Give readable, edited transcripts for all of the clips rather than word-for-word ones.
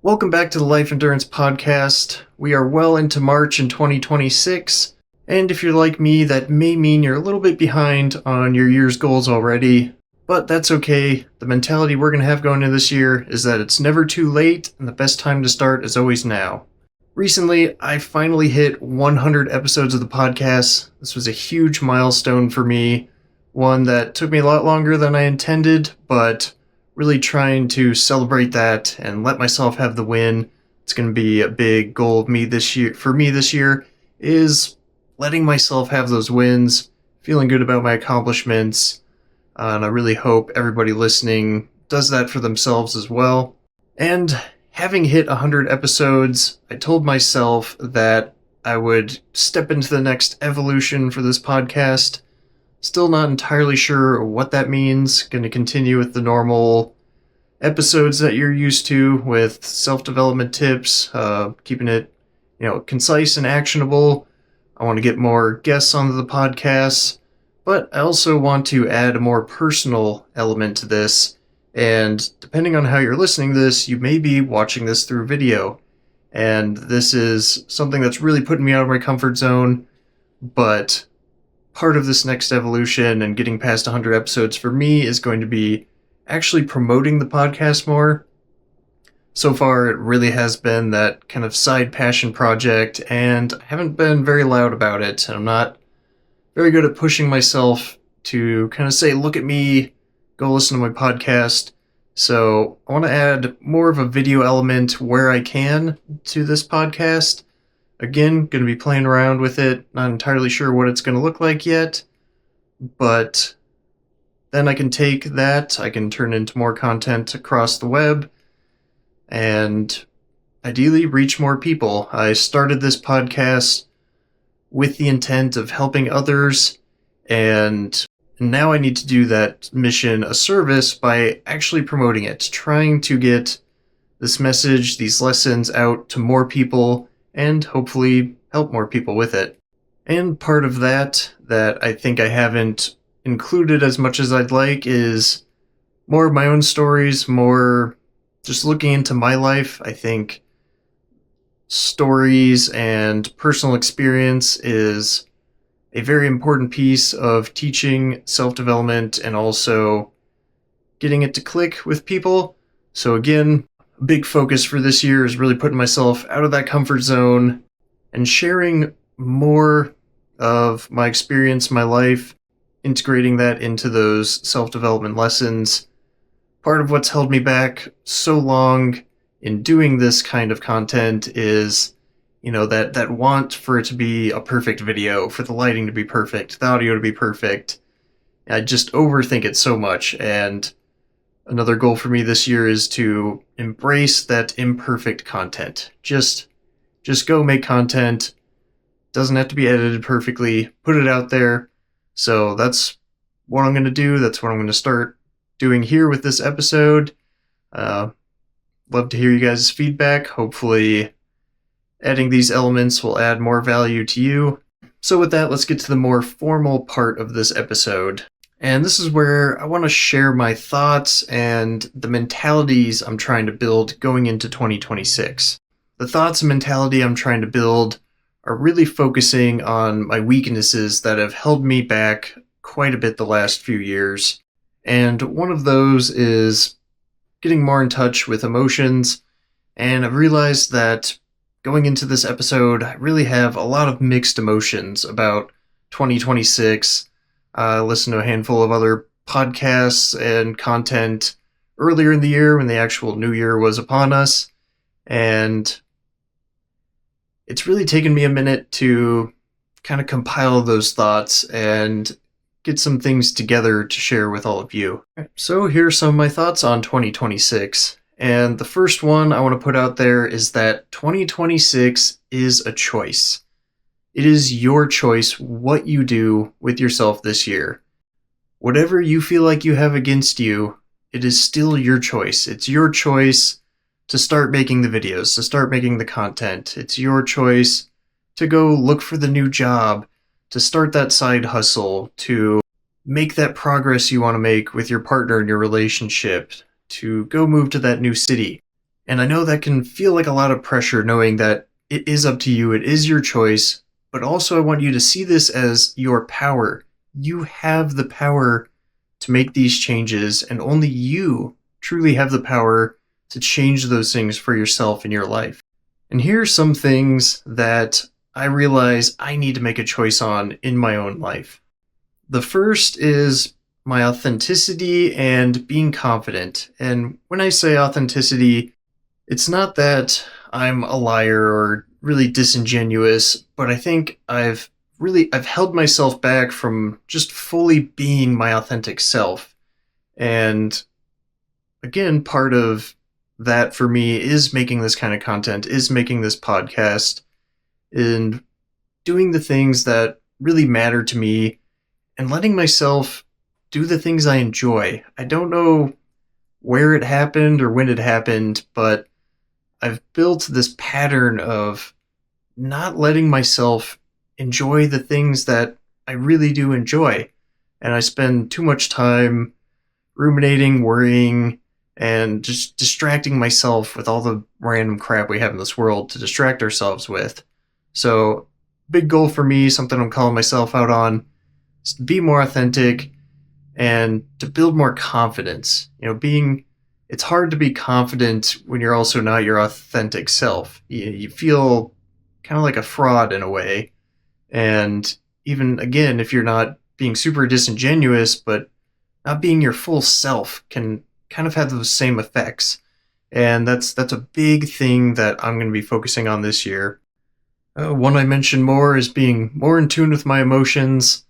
Welcome back to the Life Endurance Podcast. We are well into March in 2026, and if you're like me, that may mean you're a little bit behind on your year's goals already, but that's okay. The mentality we're going to have going into this year is that it's never too late, and the best time to start is always now. Recently, I finally hit 100 episodes of the podcast. This was a huge milestone for me, one that took me a lot longer than I intended, but really trying to celebrate that and let myself have the win. It's going to be a big goal of me this year. For me this year is letting myself have those wins, feeling good about my accomplishments, and I really hope everybody listening does that for themselves as well. And having hit 100 episodes, I told myself that I would step into the next evolution for this podcast. Still not entirely sure what that means. Going to continue with the normal episodes that you're used to with self-development tips, keeping it, concise and actionable. I want to get more guests onto the podcast, but I also want to add a more personal element to this. And depending on how you're listening to this, you may be watching this through video. And this is something that's really putting me out of my comfort zone, but part of this next evolution and getting past 100 episodes for me is going to be actually promoting the podcast more. So far, it really has been that kind of side passion project, and I haven't been very loud about it. I'm not very good at pushing myself to kind of say, look at me, go listen to my podcast. So I want to add more of a video element where I can to this podcast. Again, going to be playing around with it. Not entirely sure what it's going to look like yet, but then I can take that, I can turn into more content across the web, and ideally reach more people. I started this podcast with the intent of helping others, and now I need to do that mission a service by actually promoting it, trying to get this message, these lessons out to more people, and hopefully help more people with it. And part of that I think I haven't included as much as I'd like is more of my own stories, more just looking into my life. I think stories and personal experience is a very important piece of teaching self-development and also getting it to click with people. So again, a big focus for this year is really putting myself out of that comfort zone and sharing more of my experience, my life, integrating that into those self-development lessons. Part of what's held me back so long in doing this kind of content is, that want for it to be a perfect video, for the lighting to be perfect, the audio to be perfect. I just overthink it so much, and another goal for me this year is to embrace that imperfect content. Just go make content. Doesn't have to be edited perfectly. Put it out there. So that's what I'm going to do. That's what I'm going to start doing here with this episode. Love to hear you guys' feedback. Hopefully adding these elements will add more value to you. So with that, let's get to the more formal part of this episode. And this is where I want to share my thoughts and the mentalities I'm trying to build going into 2026. The thoughts and mentality I'm trying to build are really focusing on my weaknesses that have held me back quite a bit the last few years. And one of those is getting more in touch with emotions. And I've realized that going into this episode, I really have a lot of mixed emotions about 2026. I listened to a handful of other podcasts and content earlier in the year when the actual new year was upon us. And it's really taken me a minute to kind of compile those thoughts and get some things together to share with all of you. So here are some of my thoughts on 2026. And the first one I want to put out there is that 2026 is a choice. It is your choice what you do with yourself this year. Whatever you feel like you have against you, it is still your choice. It's your choice to start making the videos, to start making the content. It's your choice to go look for the new job, to start that side hustle, to make that progress you want to make with your partner in your relationship, to go move to that new city. And I know that can feel like a lot of pressure knowing that it is up to you, it is your choice, but also I want you to see this as your power. You have the power to make these changes, and only you truly have the power to change those things for yourself in your life. And here are some things that I realize I need to make a choice on in my own life. The first is my authenticity and being confident. And when I say authenticity, it's not that I'm a liar or really disingenuous, but I think I've held myself back from just fully being my authentic self. And again, part of that for me is making this kind of content, is making this podcast, and doing the things that really matter to me and letting myself do the things I enjoy. I don't know where it happened or when it happened, but I've built this pattern of not letting myself enjoy the things that I really do enjoy. And I spend too much time ruminating, worrying, and just distracting myself with all the random crap we have in this world to distract ourselves with. So, big goal for me, something I'm calling myself out on, is to be more authentic and to build more confidence. It's hard to be confident when you're also not your authentic self. You feel kind of like a fraud in a way. And even, again, if you're not being super disingenuous, but not being your full self can kind of have those same effects. And that's a big thing that I'm going to be focusing on this year. One I mentioned more is being more in tune with my emotions.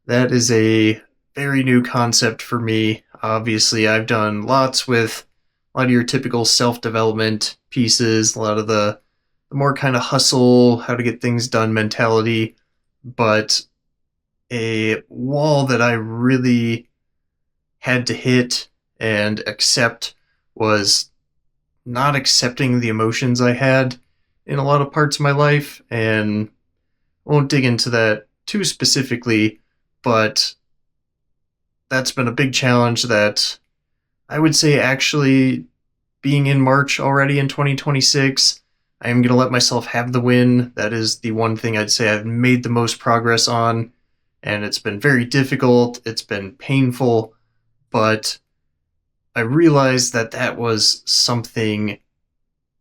That is a very new concept for me. Obviously, I've done lots with a lot of your typical self-development pieces, a lot of the more kind of hustle, how to get things done mentality. But a wall that I really had to hit and accept was not accepting the emotions I had in a lot of parts of my life. And I won't dig into that too specifically, but that's been a big challenge that I would say actually being in March already in 2026, I am going to let myself have the win. That is the one thing I'd say I've made the most progress on. And it's been very difficult. It's been painful. But I realized that that was something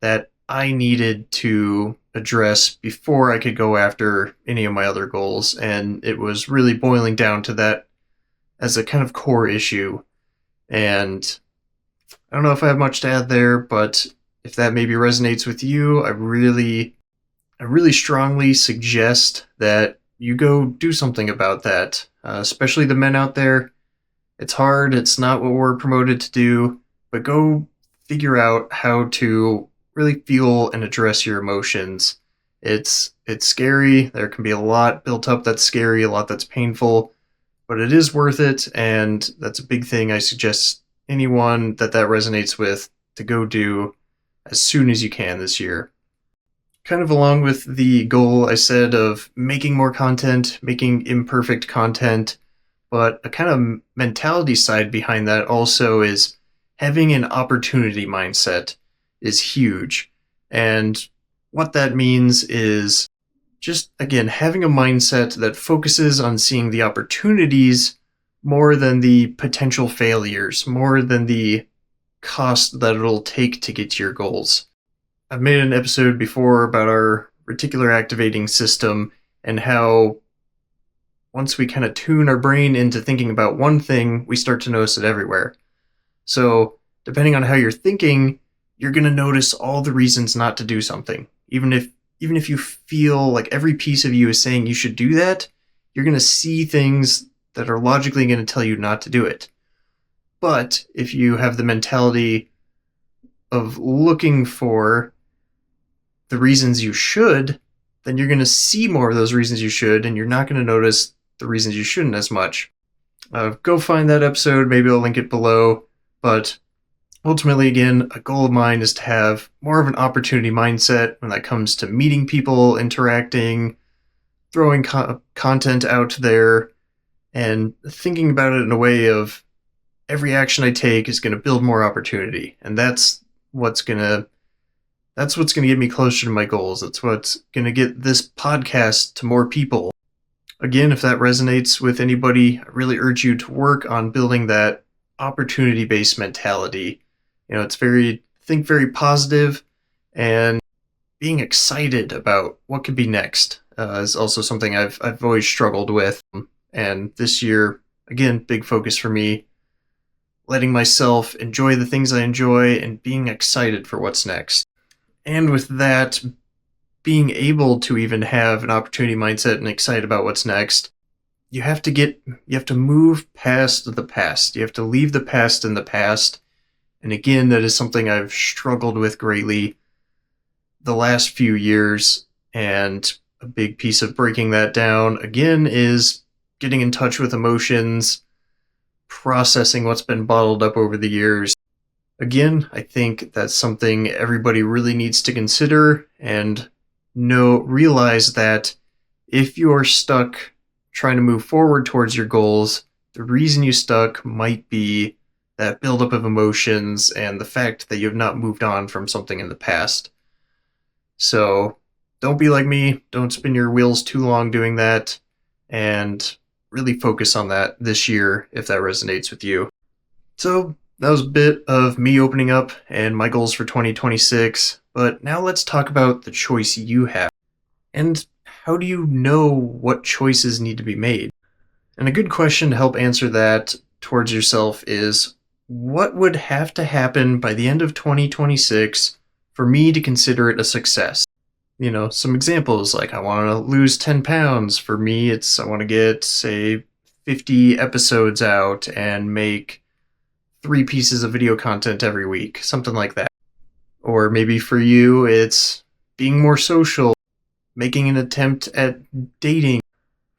that I needed to address before I could go after any of my other goals. And it was really boiling down to that as a kind of core issue. And I don't know if I have much to add there, but if that maybe resonates with you, I really strongly suggest that you go do something about that, especially the men out there. It's hard, it's not what we're promoted to do, but go figure out how to really feel and address your emotions. It's scary, there can be a lot built up that's scary, a lot that's painful, but it is worth it, and that's a big thing I suggest anyone that resonates with to go do as soon as you can this year. Kind of along with the goal I said of making more content, making imperfect content, but a kind of mentality side behind that also is having an opportunity mindset is huge. And what that means is just, again, having a mindset that focuses on seeing the opportunities more than the potential failures, more than the cost that it'll take to get to your goals. I've made an episode before about our reticular activating system and how once we kind of tune our brain into thinking about one thing, we start to notice it everywhere. So depending on how you're thinking, you're going to notice all the reasons not to do something. Even if you feel like every piece of you is saying you should do that, you're going to see things that are logically going to tell you not to do it. But if you have the mentality of looking for the reasons you should, then you're going to see more of those reasons you should, and you're not going to notice the reasons you shouldn't as much. Go find that episode, maybe I'll link it below, but ultimately, again, a goal of mine is to have more of an opportunity mindset when that comes to meeting people, interacting, throwing content out there, and thinking about it in a way of every action I take is going to build more opportunity. And that's what's going to That's what's going to get me closer to my goals. That's what's going to get this podcast to more people. Again, if that resonates with anybody, I really urge you to work on building that opportunity-based mentality. It's think very positive, and being excited about what could be next is also something I've always struggled with. And this year, again, big focus for me, letting myself enjoy the things I enjoy and being excited for what's next. And with that, being able to even have an opportunity mindset and excited about what's next, you have to move past the past. You have to leave the past in the past. And again, that is something I've struggled with greatly the last few years. And a big piece of breaking that down, again, is getting in touch with emotions, processing what's been bottled up over the years. Again, I think that's something everybody really needs to consider and realize that if you're stuck trying to move forward towards your goals, the reason you stuck might be that buildup of emotions and the fact that you have not moved on from something in the past. So don't be like me. Don't spin your wheels too long doing that, and really focus on that this year if that resonates with you. So that was a bit of me opening up and my goals for 2026, but now let's talk about the choice you have. And how do you know what choices need to be made? And a good question to help answer that towards yourself is, what would have to happen by the end of 2026 for me to consider it a success? Some examples, like I want to lose 10 pounds. For me, I want to get, say, 50 episodes out and make 3 pieces of video content every week, something like that. Or maybe for you, it's being more social, making an attempt at dating,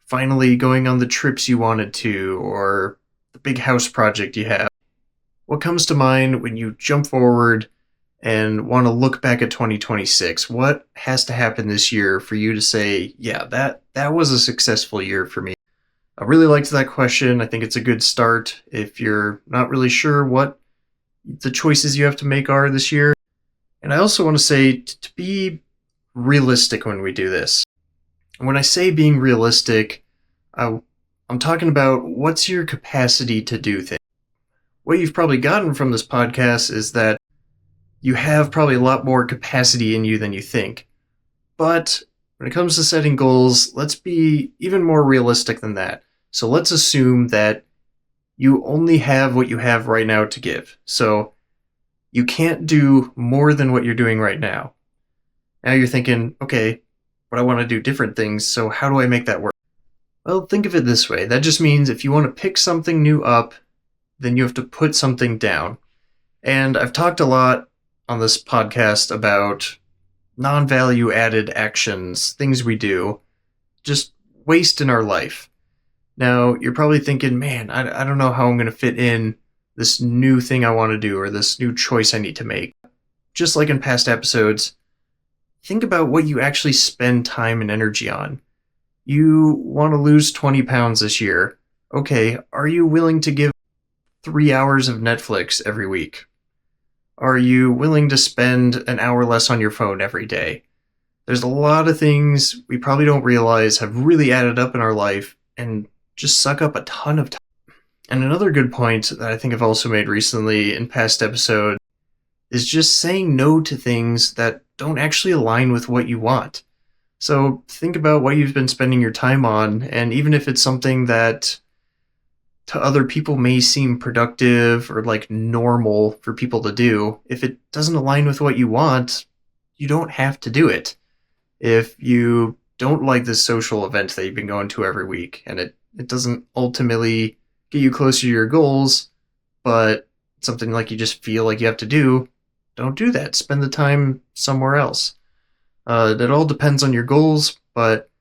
finally going on the trips you wanted to, or the big house project you have. What comes to mind when you jump forward and want to look back at 2026? What has to happen this year for you to say, yeah, that was a successful year for me? I really liked that question. I think it's a good start if you're not really sure what the choices you have to make are this year. And I also want to say to be realistic when we do this. When I say being realistic, I'm talking about what's your capacity to do things. What you've probably gotten from this podcast is that you have probably a lot more capacity in you than you think. But when it comes to setting goals, let's be even more realistic than that. So let's assume that you only have what you have right now to give. So you can't do more than what you're doing right now. Now you're thinking, okay, but I want to do different things, so how do I make that work? Well, think of it this way. That just means if you want to pick something new up, then you have to put something down. And I've talked a lot on this podcast about non-value added actions, things we do, just waste in our life. Now, you're probably thinking, man, I don't know how I'm going to fit in this new thing I want to do or this new choice I need to make. Just like in past episodes, think about what you actually spend time and energy on. You want to lose 20 pounds this year. Okay, are you willing to give 3 hours of Netflix every week? Are you willing to spend an hour less on your phone every day? There's a lot of things we probably don't realize have really added up in our life and just suck up a ton of time. And another good point that I think I've also made recently in past episodes is just saying no to things that don't actually align with what you want. So think about what you've been spending your time on, and even if it's something that to other people may seem productive or like normal for people to do, if it doesn't align with what you want, you don't have to do it. If you don't like this social event that you've been going to every week and it doesn't ultimately get you closer to your goals, but something like you just feel like you have to do, don't do that. Spend the time somewhere else. It all depends on your goals, but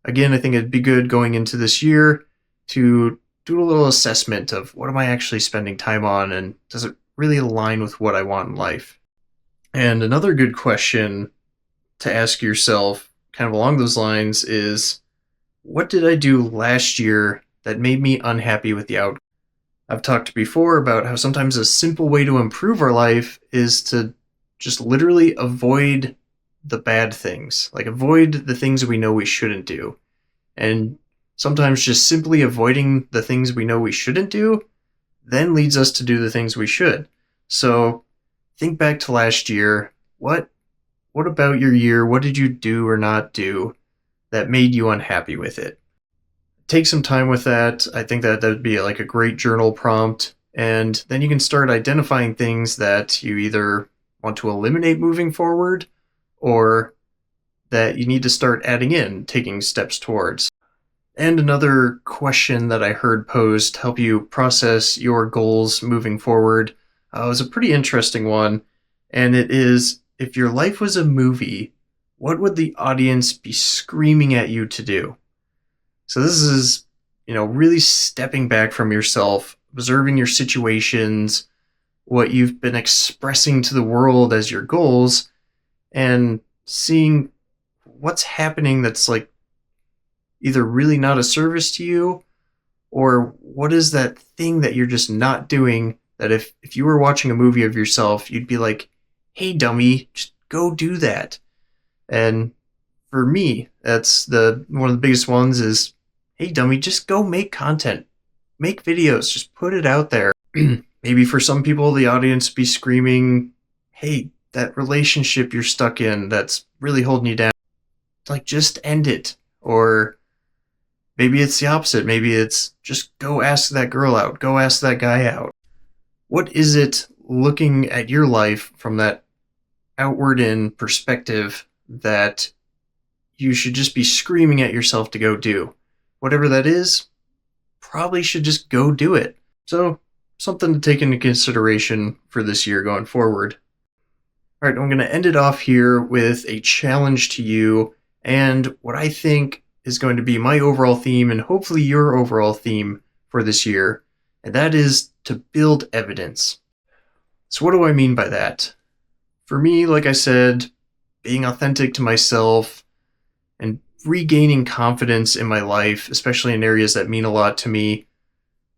again, I think it'd be good going into this year to do a little assessment of what am I actually spending time on, and does it really align with what I want in life? And another good question to ask yourself, kind of along those lines, is what did I do last year that made me unhappy with the outcome? I've talked before about how sometimes a simple way to improve our life is to just literally avoid the bad things. Like, avoid the things we know we shouldn't do. And sometimes just simply avoiding the things we know we shouldn't do then leads us to do the things we should. So think back to last year. What about your year? What did you do or not do that made you unhappy with it? Take some time with that. I think that would be like a great journal prompt. And then you can start identifying things that you either want to eliminate moving forward or that you need to start adding in, taking steps towards. And another question that I heard posed to help you process your goals moving forward was a pretty interesting one. And it is, if your life was a movie, what would the audience be screaming at you to do? So this is, really stepping back from yourself, observing your situations, what you've been expressing to the world as your goals, and seeing what's happening that's like either really not a service to you, or what is that thing that you're just not doing that if you were watching a movie of yourself, you'd be like, hey dummy, just go do that. And for me, that's one of the biggest ones is, hey dummy, just go make content. Make videos, just put it out there. Maybe for some people, the audience be screaming, hey, that relationship you're stuck in that's really holding you down, like, just end it. Or maybe it's the opposite. Maybe it's just go ask that girl out, go ask that guy out. What is it, looking at your life from that outward in perspective, that you should just be screaming at yourself to go do? Whatever that is, probably should just go do it. So, something to take into consideration for this year going forward. All right, I'm going to end it off here with a challenge to you and what I think is going to be my overall theme and hopefully your overall theme for this year, and that is to build evidence. So what do I mean by that? For me, like I said, being authentic to myself and regaining confidence in my life, especially in areas that mean a lot to me,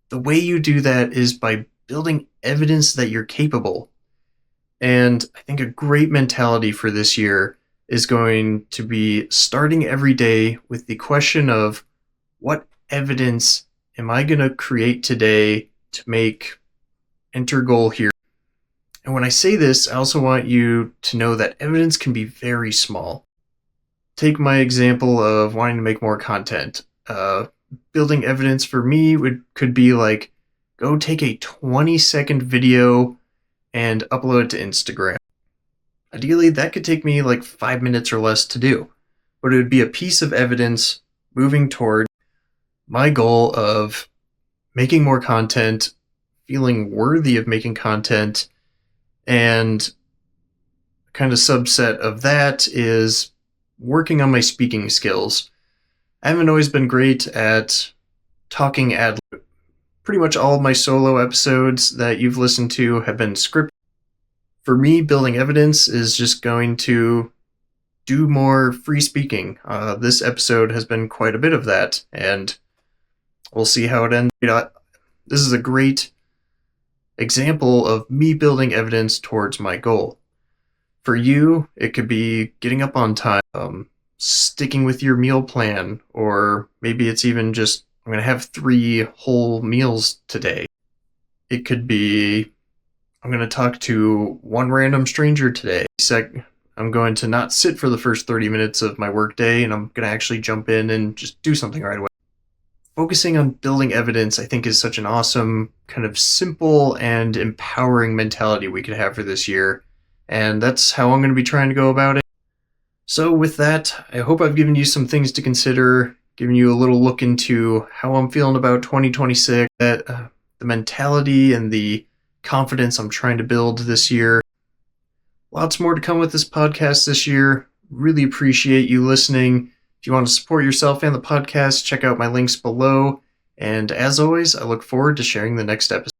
the way you do that is by building evidence that you're capable. And I think a great mentality for this year is going to be starting every day with the question of, what evidence am I going to create today to make enter goal here? And when I say this, I also want you to know that evidence can be very small. Take my example of wanting to make more content. Building evidence for me could be like, go take a 20-second video and upload it to Instagram. Ideally, that could take me like 5 minutes or less to do, but it would be a piece of evidence moving toward my goal of making more content, feeling worthy of making content, and kind of subset of that is working on my speaking skills. I haven't always been great at talking ad lib. Pretty much all of my solo episodes that you've listened to have been scripted. For me, building evidence is just going to do more free speaking. This episode has been quite a bit of that, and we'll see how it ends. This is a great example of me building evidence towards my goal. For you, it could be getting up on time, sticking with your meal plan, or maybe it's even just, I'm going to have 3 whole meals today. It could be, I'm going to talk to one random stranger today. I'm going to not sit for the first 30 minutes of my workday, and I'm going to actually jump in and just do something right away. Focusing on building evidence, I think, is such an awesome, kind of simple and empowering mentality we could have for this year. And that's how I'm going to be trying to go about it. So with that, I hope I've given you some things to consider, given you a little look into how I'm feeling about 2026, the mentality and the confidence I'm trying to build this year. Lots more to come with this podcast this year. Really appreciate you listening. If you want to support yourself and the podcast, check out my links below. And as always, I look forward to sharing the next episode.